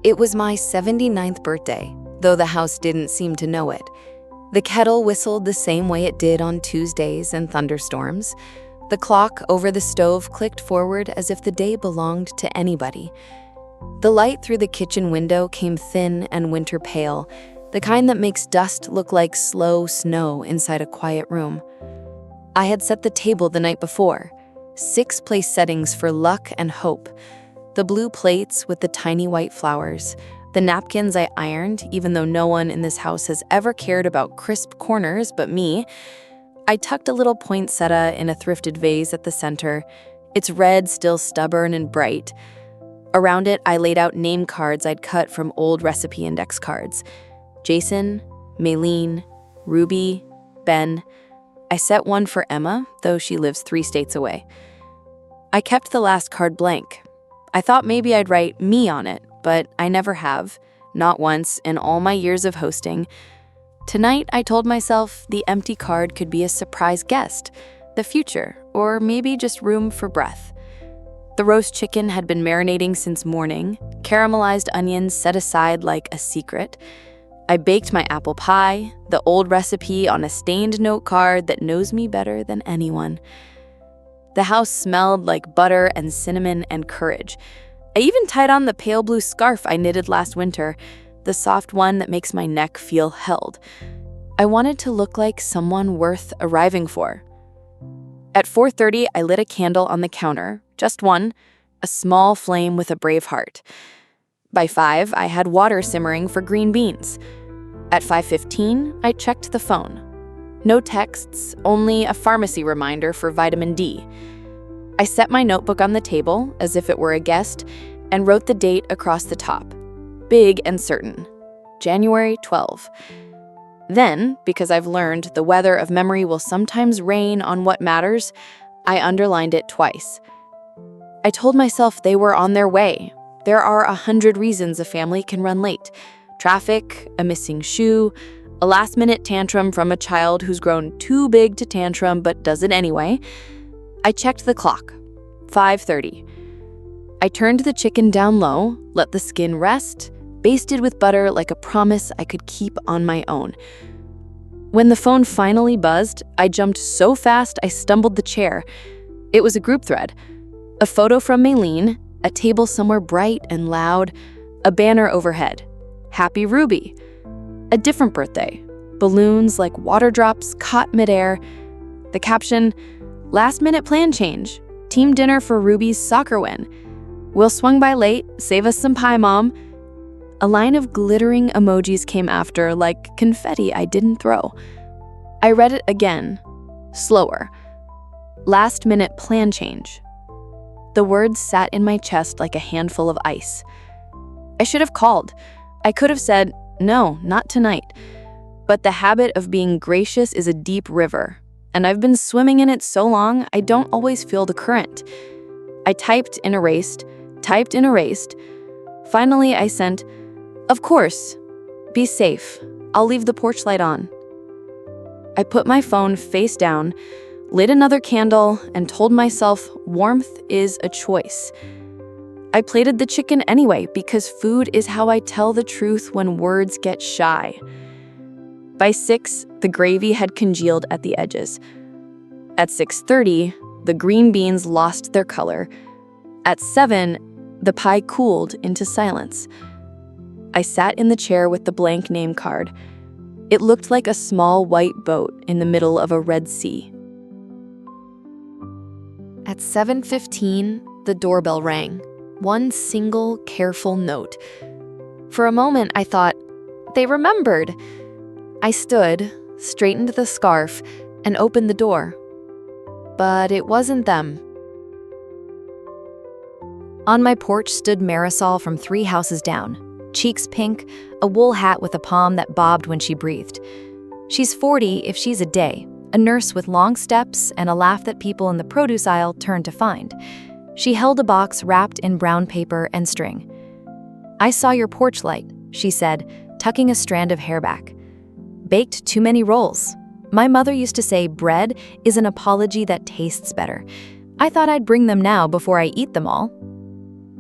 It was my 79th birthday, though the house didn't seem to know it. The kettle whistled the same way it did on Tuesdays and thunderstorms. The clock over the stove clicked forward as if the day belonged to anybody. The light through the kitchen window came thin and winter pale, the kind that makes dust look like slow snow inside a quiet room. I had set the table the night before, 6 place settings for luck and hope. The blue plates with the tiny white flowers, the napkins I ironed, even though no one in this house has ever cared about crisp corners but me. I tucked a little poinsettia in a thrifted vase at the center, its red still stubborn and bright. Around it, I laid out name cards I'd cut from old recipe index cards. Jason, Maylene, Ruby, Ben. I set one for Emma, though she lives 3 states away. I kept the last card blank. I thought maybe I'd write me on it, but I never have, not once in all my years of hosting. Tonight, I told myself the empty card could be a surprise guest, the future, or maybe just room for breath. The roast chicken had been marinating since morning, caramelized onions set aside like a secret. I baked my apple pie, the old recipe on a stained note card that knows me better than anyone. The house smelled like butter and cinnamon and courage. I even tied on the pale blue scarf I knitted last winter, the soft one that makes my neck feel held. I wanted to look like someone worth arriving for. At 4:30, I lit a candle on the counter, just one, a small flame with a brave heart. By 5, I had water simmering for green beans. At 5:15, I checked the phone. No texts, only a pharmacy reminder for vitamin D. I set my notebook on the table, as if it were a guest, and wrote the date across the top. Big and certain. January 12. Then, because I've learned the weather of memory will sometimes rain on what matters, I underlined it twice. I told myself they were on their way. There are 100 reasons a family can run late. Traffic, a missing shoe, a last-minute tantrum from a child who's grown too big to tantrum but does it anyway. I checked the clock. 5:30. I turned the chicken down low, let the skin rest, basted with butter like a promise I could keep on my own. When the phone finally buzzed, I jumped so fast I stumbled the chair. It was a group thread. A photo from Maylene, a table somewhere bright and loud, a banner overhead. Happy Ruby. A different birthday. Balloons like water drops caught midair. The caption, last-minute plan change. Team dinner for Ruby's soccer win. Will swung by late, save us some pie, Mom. A line of glittering emojis came after, like confetti I didn't throw. I read it again, slower. Last-minute plan change. The words sat in my chest like a handful of ice. I should have called. I could have said, no, not tonight. But the habit of being gracious is a deep river, and I've been swimming in it so long I don't always feel the current. I typed and erased. Finally, I sent, of course, be safe. I'll leave the porch light on. I put my phone face down, lit another candle, and told myself warmth is a choice. I plated the chicken anyway because food is how I tell the truth when words get shy. By 6, the gravy had congealed at the edges. At 6:30, the green beans lost their color. At 7, the pie cooled into silence. I sat in the chair with the blank name card. It looked like a small white boat in the middle of a Red Sea. At 7:15, the doorbell rang. One single, careful note. For a moment, I thought, they remembered. I stood, straightened the scarf, and opened the door. But it wasn't them. On my porch stood Marisol from 3 houses down, cheeks pink, a wool hat with a palm that bobbed when she breathed. She's 40 if she's a day, a nurse with long steps and a laugh that people in the produce aisle turn to find. She held a box wrapped in brown paper and string. I saw your porch light, she said, tucking a strand of hair back. Baked too many rolls. My mother used to say bread is an apology that tastes better. I thought I'd bring them now before I eat them all.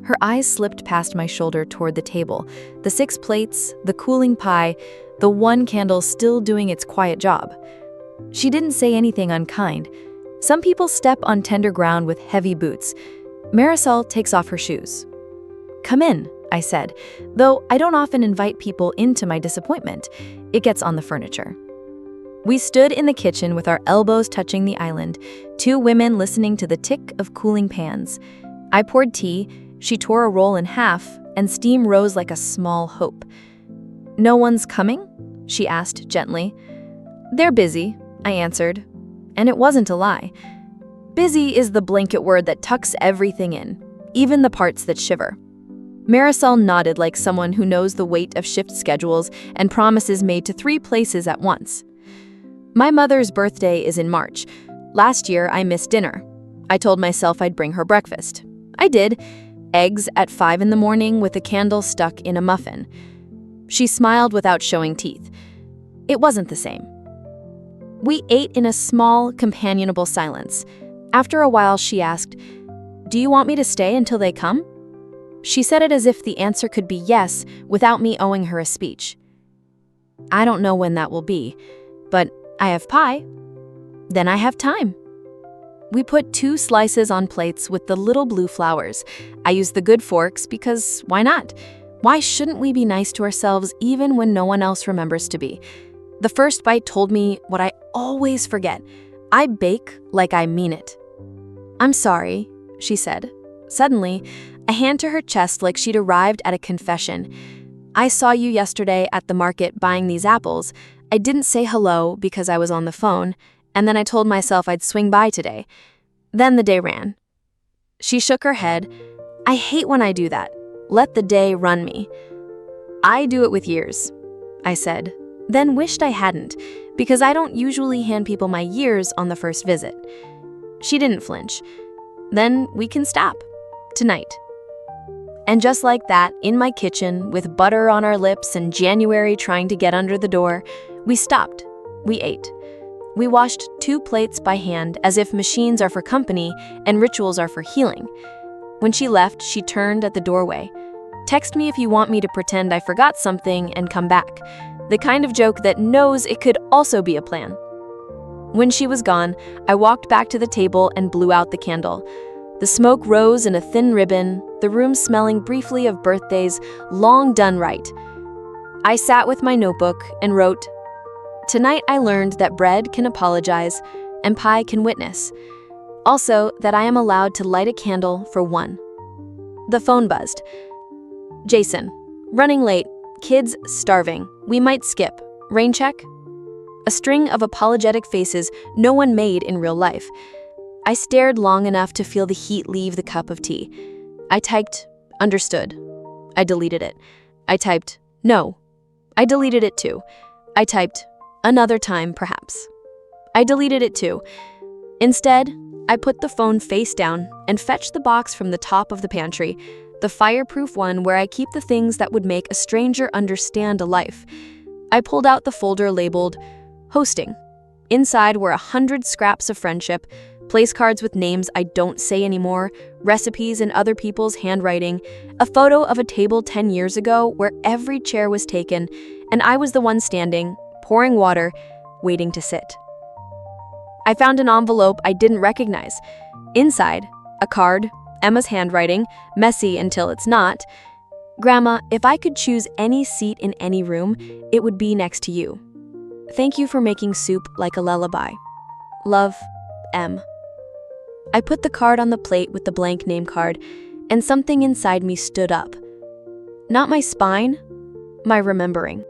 Her eyes slipped past my shoulder toward the table, the 6 plates, the cooling pie, the one candle still doing its quiet job. She didn't say anything unkind. Some people step on tender ground with heavy boots. Marisol takes off her shoes. "Come in," I said, though I don't often invite people into my disappointment. It gets on the furniture. We stood in the kitchen with our elbows touching the island, 2 women listening to the tick of cooling pans. I poured tea, she tore a roll in half, and steam rose like a small hope. "No one's coming?" she asked gently. "They're busy," I answered. And it wasn't a lie. Busy is the blanket word that tucks everything in, even the parts that shiver. Marisol nodded like someone who knows the weight of shift schedules and promises made to 3 places at once. My mother's birthday is in March. Last year, I missed dinner. I told myself I'd bring her breakfast. I did. Eggs at 5 in the morning with a candle stuck in a muffin. She smiled without showing teeth. It wasn't the same. We ate in a small, companionable silence. After a while, she asked, "Do you want me to stay until they come?" She said it as if the answer could be yes without me owing her a speech. "I don't know when that will be, but I have pie. Then I have time." We put 2 slices on plates with the little blue flowers. I used the good forks because why not? Why shouldn't we be nice to ourselves even when no one else remembers to be? The first bite told me what I always forget. I bake like I mean it. "I'm sorry," she said. Suddenly, a hand to her chest like she'd arrived at a confession. "I saw you yesterday at the market buying these apples. I didn't say hello because I was on the phone, and then I told myself I'd swing by today. Then the day ran." She shook her head. "I hate when I do that. Let the day run me." "I do it with years," I said, then wished I hadn't, because I don't usually hand people my years on the first visit. She didn't flinch. "Then we can stop. Tonight." And just like that, in my kitchen, with butter on our lips and January trying to get under the door, we stopped. We ate. We washed 2 plates by hand as if machines are for company and rituals are for healing. When she left, she turned at the doorway. "Text me if you want me to pretend I forgot something and come back." The kind of joke that knows it could also be a plan. When she was gone, I walked back to the table and blew out the candle. The smoke rose in a thin ribbon, the room smelling briefly of birthdays long done right. I sat with my notebook and wrote, "Tonight I learned that bread can apologize and pie can witness. Also, that I am allowed to light a candle for one." The phone buzzed. "Jason, running late, kids starving, we might skip, rain check?" A string of apologetic faces no one made in real life. I stared long enough to feel the heat leave the cup of tea. I typed, "Understood." I deleted it. I typed, "No." I deleted it too. I typed, "Another time, perhaps." I deleted it too. Instead, I put the phone face down and fetched the box from the top of the pantry, the fireproof one where I keep the things that would make a stranger understand a life. I pulled out the folder labeled, "Hosting." Inside were 100 scraps of friendship, place cards with names I don't say anymore, recipes in other people's handwriting, a photo of a table 10 years ago where every chair was taken, and I was the one standing, pouring water, waiting to sit. I found an envelope I didn't recognize. Inside, a card, Emma's handwriting, messy until it's not. "Grandma, if I could choose any seat in any room, it would be next to you. Thank you for making soup like a lullaby. Love, M." I put the card on the plate with the blank name card, and something inside me stood up. Not my spine, my remembering.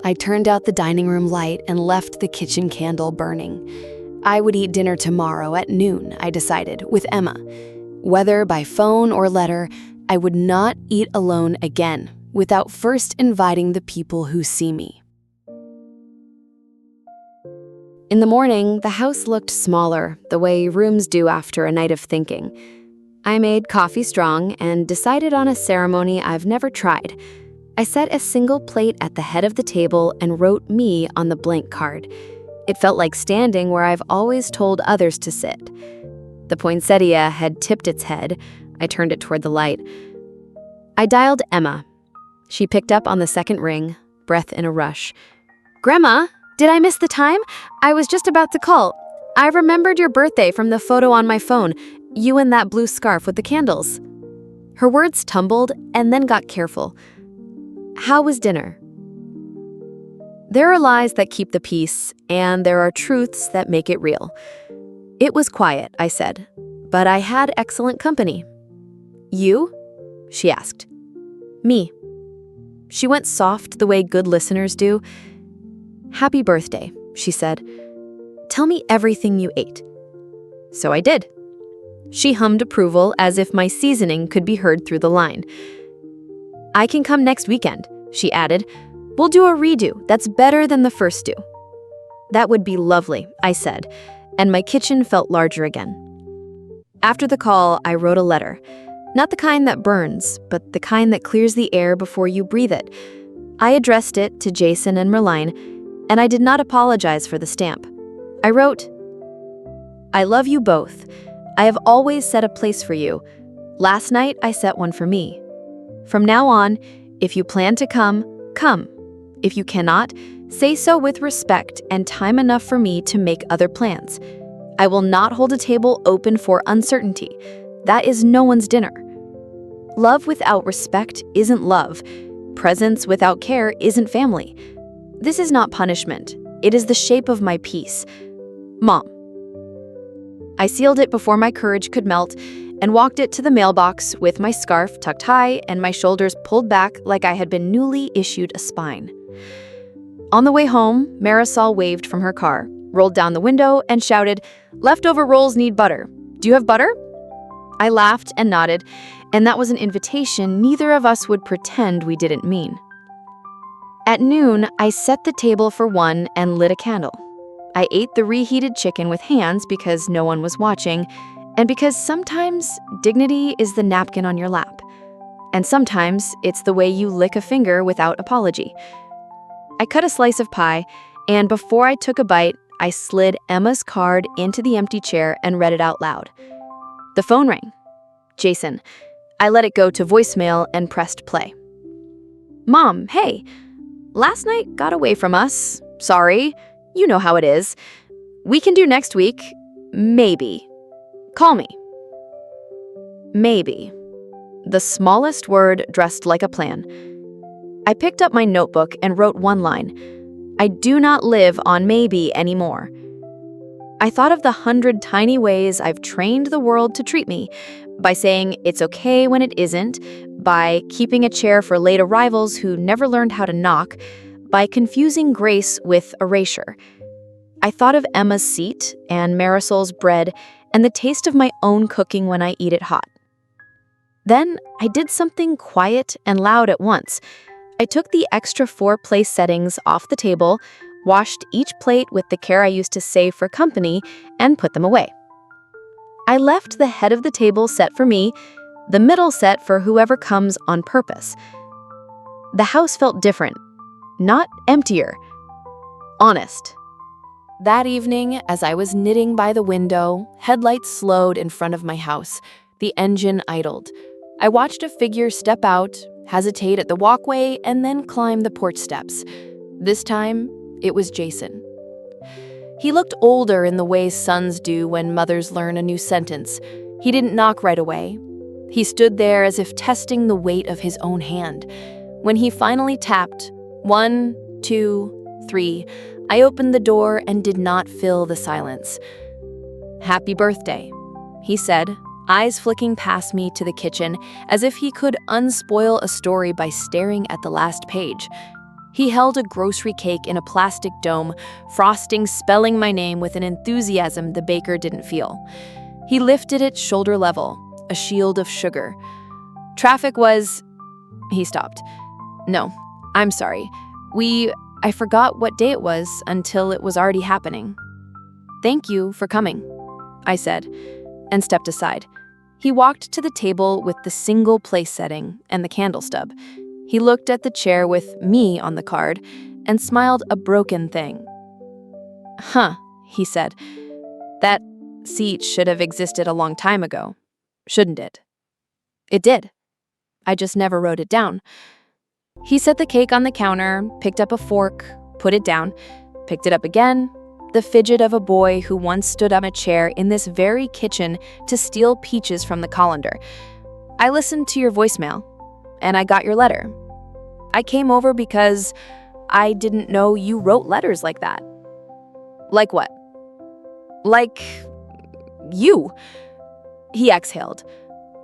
I turned out the dining room light and left the kitchen candle burning. I would eat dinner tomorrow at noon, I decided, with Emma. Whether by phone or letter, I would not eat alone again without first inviting the people who see me. In the morning, the house looked smaller, the way rooms do after a night of thinking. I made coffee strong and decided on a ceremony I've never tried. I set a single plate at the head of the table and wrote me on the blank card. It felt like standing where I've always told others to sit. The poinsettia had tipped its head. I turned it toward the light. I dialed Emma. She picked up on the second ring, breath in a rush. "Grandma, did I miss the time? I was just about to call. I remembered your birthday from the photo on my phone, you in that blue scarf with the candles." Her words tumbled and then got careful. "How was dinner?" There are lies that keep the peace, and there are truths that make it real. "It was quiet," I said, "but I had excellent company." "You?" she asked. "Me." She went soft the way good listeners do. "Happy birthday," she said. "Tell me everything you ate." So I did. She hummed approval as if my seasoning could be heard through the line. "I can come next weekend," she added. "We'll do a redo that's better than the first do." "That would be lovely," I said, and my kitchen felt larger again. After the call, I wrote a letter. Not the kind that burns, but the kind that clears the air before you breathe it. I addressed it to Jason and Merline, and I did not apologize for the stamp. I wrote, "I love you both. I have always set a place for you. Last night I set one for me. From now on, if you plan to come, come. If you cannot, say so with respect and time enough for me to make other plans. I will not hold a table open for uncertainty. That is no one's dinner. Love without respect isn't love. Presence without care isn't family. This is not punishment. It is the shape of my peace. Mom." I sealed it before my courage could melt and walked it to the mailbox with my scarf tucked high and my shoulders pulled back like I had been newly issued a spine. On the way home, Marisol waved from her car, rolled down the window, and shouted, "Leftover rolls need butter. Do you have butter?" I laughed and nodded, and that was an invitation neither of us would pretend we didn't mean. At noon, I set the table for one and lit a candle. I ate the reheated chicken with hands because no one was watching, and because sometimes dignity is the napkin on your lap, and sometimes it's the way you lick a finger without apology. I cut a slice of pie, and before I took a bite, I slid Emma's card into the empty chair and read it out loud. The phone rang. Jason. I let it go to voicemail and pressed play. "Mom, hey. Last night got away from us. Sorry. You know how it is. We can do next week. Maybe. Call me." Maybe. The smallest word dressed like a plan. I picked up my notebook and wrote one line. I do not live on maybe anymore. I thought of the 100 tiny ways I've trained the world to treat me, by saying it's okay when it isn't, by keeping a chair for late arrivals who never learned how to knock, by confusing grace with erasure. I thought of Emma's seat and Marisol's bread and the taste of my own cooking when I eat it hot. Then I did something quiet and loud at once. I took the extra 4 place settings off the table, washed each plate with the care I used to save for company, and put them away. I left the head of the table set for me, the middle set for whoever comes on purpose. The house felt different, not emptier, honest. That evening, as I was knitting by the window, headlights slowed in front of my house. The engine idled. I watched a figure step out, hesitate at the walkway, and then climb the porch steps. This time, it was Jason. He looked older in the ways sons do when mothers learn a new sentence. He didn't knock right away. He stood there as if testing the weight of his own hand. When he finally tapped, 1, 2, 3, I opened the door and did not fill the silence. "Happy birthday," he said, eyes flicking past me to the kitchen as if he could unspoil a story by staring at the last page. He held a grocery cake in a plastic dome, frosting spelling my name with an enthusiasm the baker didn't feel. He lifted it shoulder level, a shield of sugar. "Traffic was..." He stopped. "No, I'm sorry. I forgot what day it was until it was already happening." "Thank you for coming," I said, and stepped aside. He walked to the table with the single place setting and the candle stub. He looked at the chair with me on the card and smiled a broken thing. "Huh," he said. seat should have existed a long time ago, shouldn't it? It did. I just never wrote it down. He set the cake on the counter, picked up a fork, put it down, picked it up again, the fidget of a boy who once stood on a chair in this very kitchen to steal peaches from the colander. I listened to your voicemail, and I got your letter. I came over because I didn't know you wrote letters like that. Like what? Like you. He exhaled.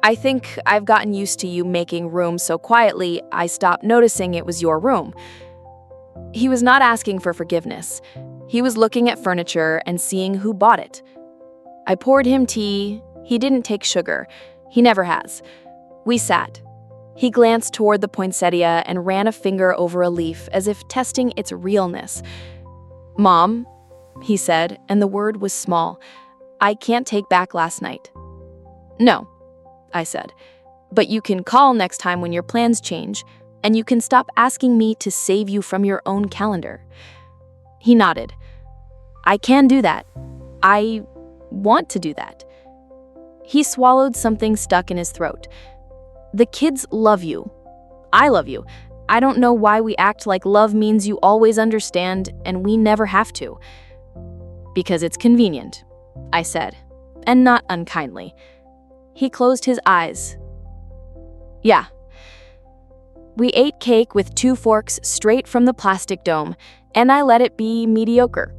I think I've gotten used to you making room so quietly, I stopped noticing it was your room. He was not asking for forgiveness. He was looking at furniture and seeing who bought it. I poured him tea. He didn't take sugar. He never has. We sat. He glanced toward the poinsettia and ran a finger over a leaf as if testing its realness. "Mom," he said, and the word was small. "I can't take back last night." "No," I said, "but you can call next time when your plans change, and you can stop asking me to save you from your own calendar." He nodded. "I can do that. I want to do that." He swallowed something stuck in his throat. "The kids love you. I love you. I don't know why we act like love means you always understand and we never have to." "Because it's convenient," I said, and not unkindly. He closed his eyes. "Yeah." We ate cake with 2 forks straight from the plastic dome, and I let it be mediocre.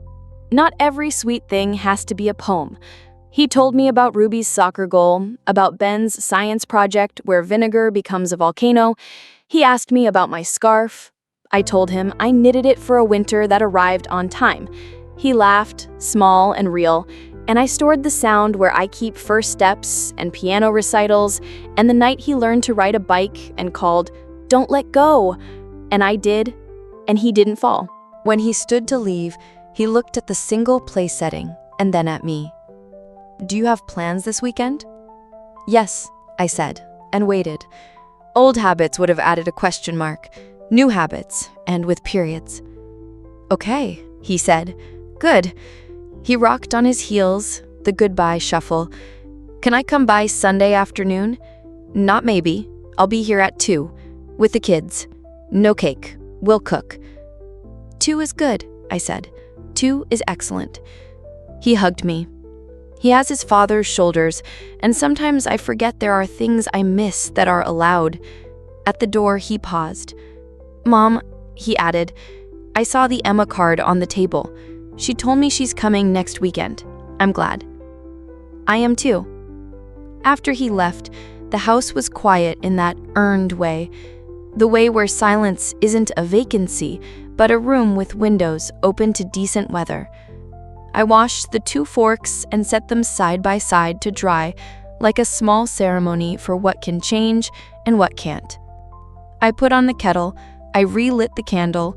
Not every sweet thing has to be a poem. He told me about Ruby's soccer goal, about Ben's science project where vinegar becomes a volcano. He asked me about my scarf. I told him I knitted it for a winter that arrived on time. He laughed, small and real, and I stored the sound where I keep first steps and piano recitals, and the night he learned to ride a bike and called, "Don't let go," and I did, and he didn't fall. When he stood to leave, he looked at the single place setting and then at me. "Do you have plans this weekend?" "Yes," I said, and waited. Old habits would have added a question mark. New habits, and with periods. "Okay," he said. "Good." He rocked on his heels, the goodbye shuffle. "Can I come by Sunday afternoon?" "Not maybe. I'll be here at 2, with the kids. No cake. We'll cook." "2 is good," I said. "2 is excellent." He hugged me. He has his father's shoulders, and sometimes I forget there are things I miss that are allowed. At the door, he paused. "Mom," he added, "I saw the Emma card on the table. She told me she's coming next weekend. I'm glad." "I am too." After he left, the house was quiet in that earned way. The way where silence isn't a vacancy, but a room with windows open to decent weather. I washed the 2 forks and set them side by side to dry, like a small ceremony for what can change and what can't. I put on the kettle, I relit the candle,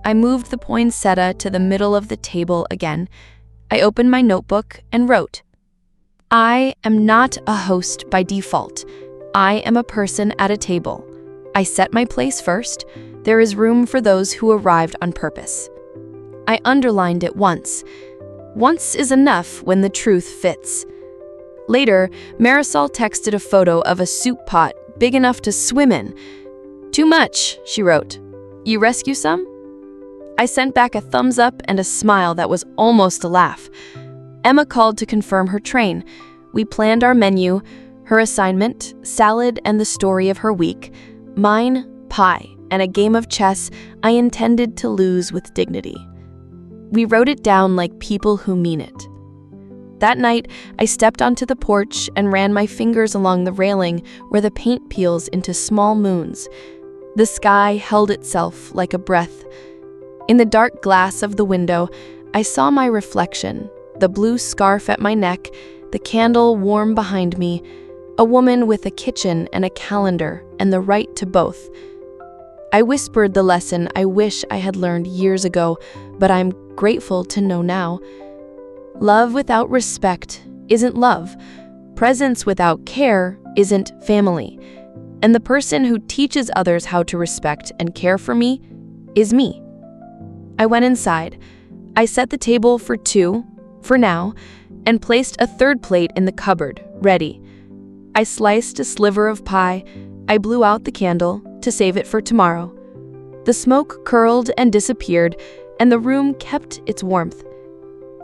I moved the poinsettia to the middle of the table again. I opened my notebook and wrote, "I am not a host by default. I am a person at a table. I set my place first. There is room for those who arrived on purpose." I underlined it once. Once is enough when the truth fits. Later, Marisol texted a photo of a soup pot big enough to swim in. "Too much," she wrote. "You rescue some?" I sent back a thumbs up and a smile that was almost a laugh. Emma called to confirm her train. We planned our menu, her assignment, salad and the story of her week, mine, pie, and a game of chess I intended to lose with dignity. We wrote it down like people who mean it. That night, I stepped onto the porch and ran my fingers along the railing where the paint peels into small moons. The sky held itself like a breath. In the dark glass of the window, I saw my reflection, the blue scarf at my neck, the candle warm behind me, a woman with a kitchen and a calendar and the right to both. I whispered the lesson I wish I had learned years ago, but I'm grateful to know now. Love without respect isn't love. Presence without care isn't family. And the person who teaches others how to respect and care for me is me. I went inside. I set the table for 2, for now, and placed a third plate in the cupboard, ready. I sliced a sliver of pie. I blew out the candle to save it for tomorrow. The smoke curled and disappeared, and the room kept its warmth.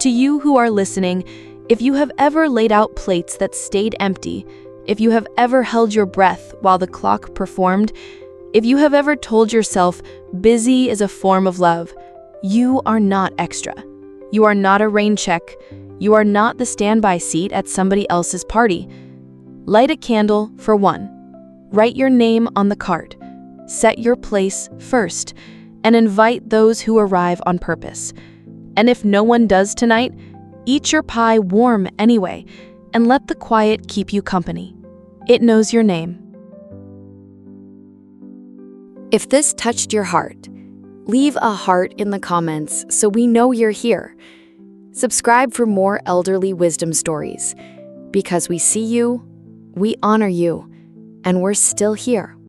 To you who are listening, if you have ever laid out plates that stayed empty, if you have ever held your breath while the clock performed, if you have ever told yourself busy is a form of love, you are not extra. You are not a rain check. You are not the standby seat at somebody else's party. Light a candle for one. Write your name on the card. Set your place first, and invite those who arrive on purpose. And if no one does tonight, eat your pie warm anyway, and let the quiet keep you company. It knows your name. If this touched your heart, leave a heart in the comments so we know you're here. Subscribe for more elderly wisdom stories, because we see you, we honor you, and we're still here.